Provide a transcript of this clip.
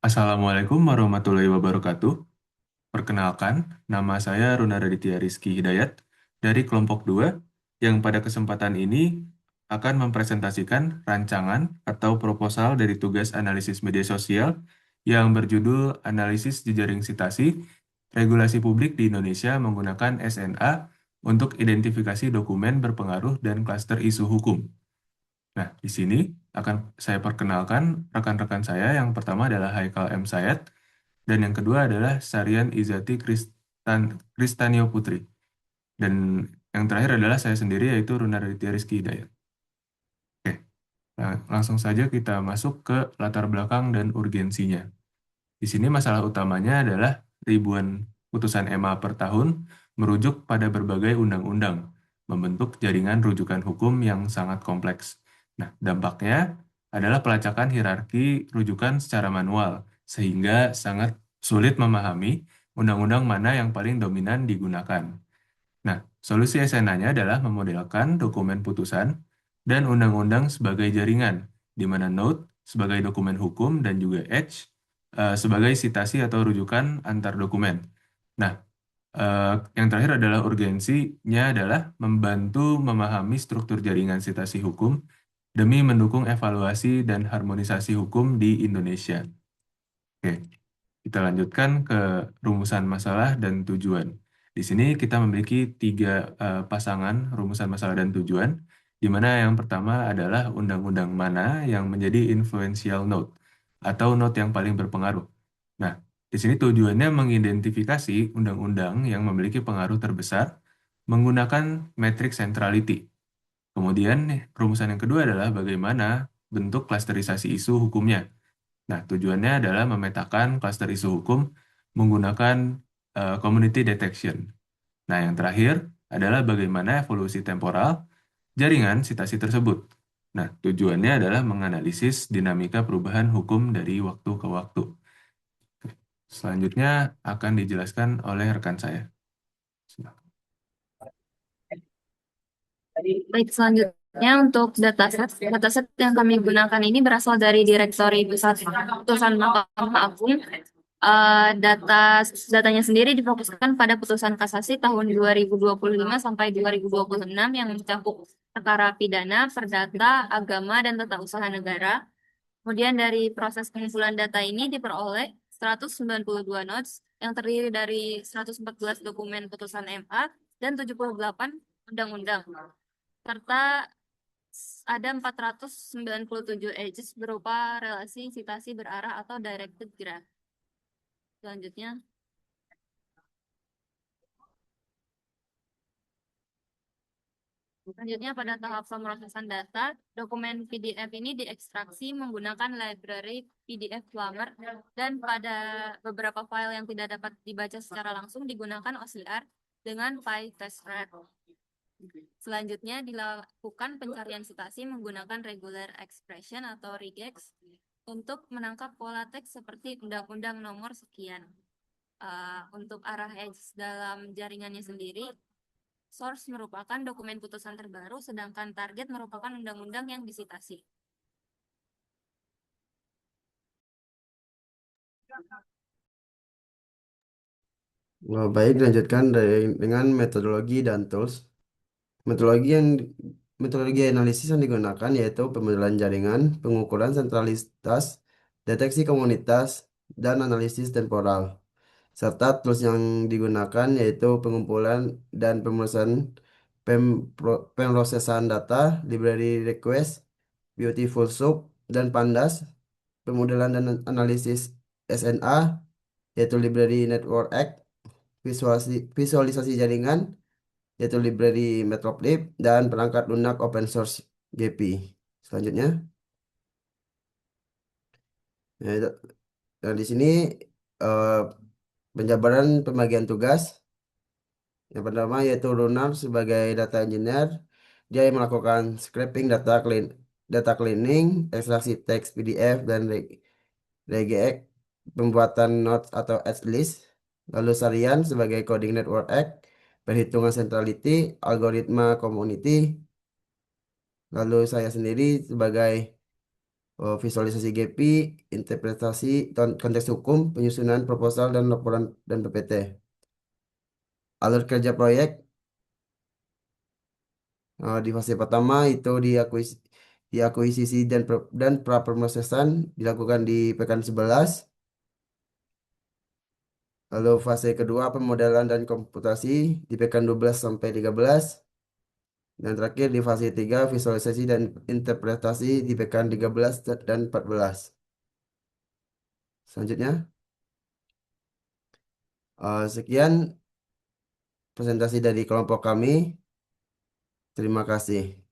Assalamualaikum warahmatullahi wabarakatuh. Perkenalkan, nama saya Runa Raditya Rizky Hidayat dari kelompok 2 yang pada kesempatan ini akan mempresentasikan rancangan atau proposal dari tugas analisis media sosial yang berjudul Analisis Jejaring Sitasi Regulasi Publik di Indonesia menggunakan SNA untuk identifikasi dokumen berpengaruh dan klaster isu hukum. Nah, di sini akan saya perkenalkan rekan-rekan saya. Yang pertama adalah Haikal M. Sayed, dan yang kedua adalah Sarian Izati Kristanio Putri. Dan yang terakhir adalah saya sendiri, yaitu Runa Raditya Rizky Hidayat. Oke, nah, langsung saja kita masuk ke latar belakang dan urgensinya. Di sini masalah utamanya adalah ribuan putusan MA per tahun merujuk pada berbagai undang-undang, membentuk jaringan rujukan hukum yang sangat kompleks. Nah, dampaknya adalah pelacakan hierarki rujukan secara manual, sehingga sangat sulit memahami undang-undang mana yang paling dominan digunakan. Nah, solusi SNA-nya adalah memodelkan dokumen putusan dan undang-undang sebagai jaringan, di mana Note sebagai dokumen hukum dan juga Edge sebagai sitasi atau rujukan antar dokumen. Nah, eh, yang terakhir adalah urgensinya adalah membantu memahami struktur jaringan sitasi hukum demi mendukung evaluasi dan harmonisasi hukum di Indonesia. Oke, kita lanjutkan ke rumusan masalah dan tujuan. Di sini kita memiliki tiga pasangan rumusan masalah dan tujuan, di mana yang pertama adalah undang-undang mana yang menjadi influential node atau node yang paling berpengaruh. Nah, di sini tujuannya mengidentifikasi undang-undang yang memiliki pengaruh terbesar menggunakan metrik centrality. Kemudian, rumusan yang kedua adalah bagaimana bentuk klasterisasi isu hukumnya. Nah, tujuannya adalah memetakan klaster isu hukum menggunakan community detection. Nah, yang terakhir adalah bagaimana evolusi temporal jaringan sitasi tersebut. Nah, tujuannya adalah menganalisis dinamika perubahan hukum dari waktu ke waktu. Selanjutnya akan dijelaskan oleh rekan saya. Silakan. Baik, selanjutnya untuk dataset yang kami gunakan ini berasal dari Direktori Pusat Putusan Mahkamah Agung. Datanya sendiri difokuskan pada putusan kasasi tahun 2025 sampai 2026 yang mencakup perkara pidana, perdata, agama, dan tata usaha negara. Kemudian dari proses pengumpulan data ini diperoleh 192 notes yang terdiri dari 114 dokumen putusan MA dan 78 undang-undang serta ada 497 edges berupa relasi citasi berarah atau directed graph. Selanjutnya, pada tahap pemrosesan data, dokumen PDF ini diekstraksi menggunakan library PDF Plumber dan pada beberapa file yang tidak dapat dibaca secara langsung digunakan OCR dengan PyTestRef. Selanjutnya dilakukan pencarian citasi menggunakan regular expression atau regex untuk menangkap pola teks seperti undang-undang nomor sekian. Untuk arah edge dalam jaringannya sendiri, source merupakan dokumen putusan terbaru, sedangkan target merupakan undang-undang yang disitasi. Baik, dilanjutkan dengan metodologi dan tools. Metodologi yang Metodologi analisis yang digunakan yaitu pemodelan jaringan, pengukuran sentralitas, deteksi komunitas, dan analisis temporal. Serta tools yang digunakan yaitu pengumpulan dan pemrosesan data, library request, Beautiful Soup, dan Pandas, pemodelan dan analisis SNA, yaitu Library Network Act, visualisasi jaringan, yaitu library Matplotlib, dan perangkat lunak open source GP. Selanjutnya, ya, nah, di sini eh, penjabaran pembagian tugas. Yang pertama yaitu Lunar sebagai data engineer, dia yang melakukan scraping data cleaning, ekstraksi teks PDF dan regex, pembuatan notes atau edge list. Lalu Sarian sebagai coding network act, perhitungan centrality, algoritma community. Lalu saya sendiri sebagai visualisasi GP, interpretasi konteks hukum, penyusunan proposal dan laporan dan PPT. Alur kerja proyek di fase pertama itu diakuisisi dan prapromsesan dilakukan di pekan 11. Lalu fase kedua pemodelan dan komputasi di pekan 12 sampai 13. Dan terakhir di fase 3 visualisasi dan interpretasi di pekan 13 dan 14. Selanjutnya, sekian presentasi dari kelompok kami. Terima kasih.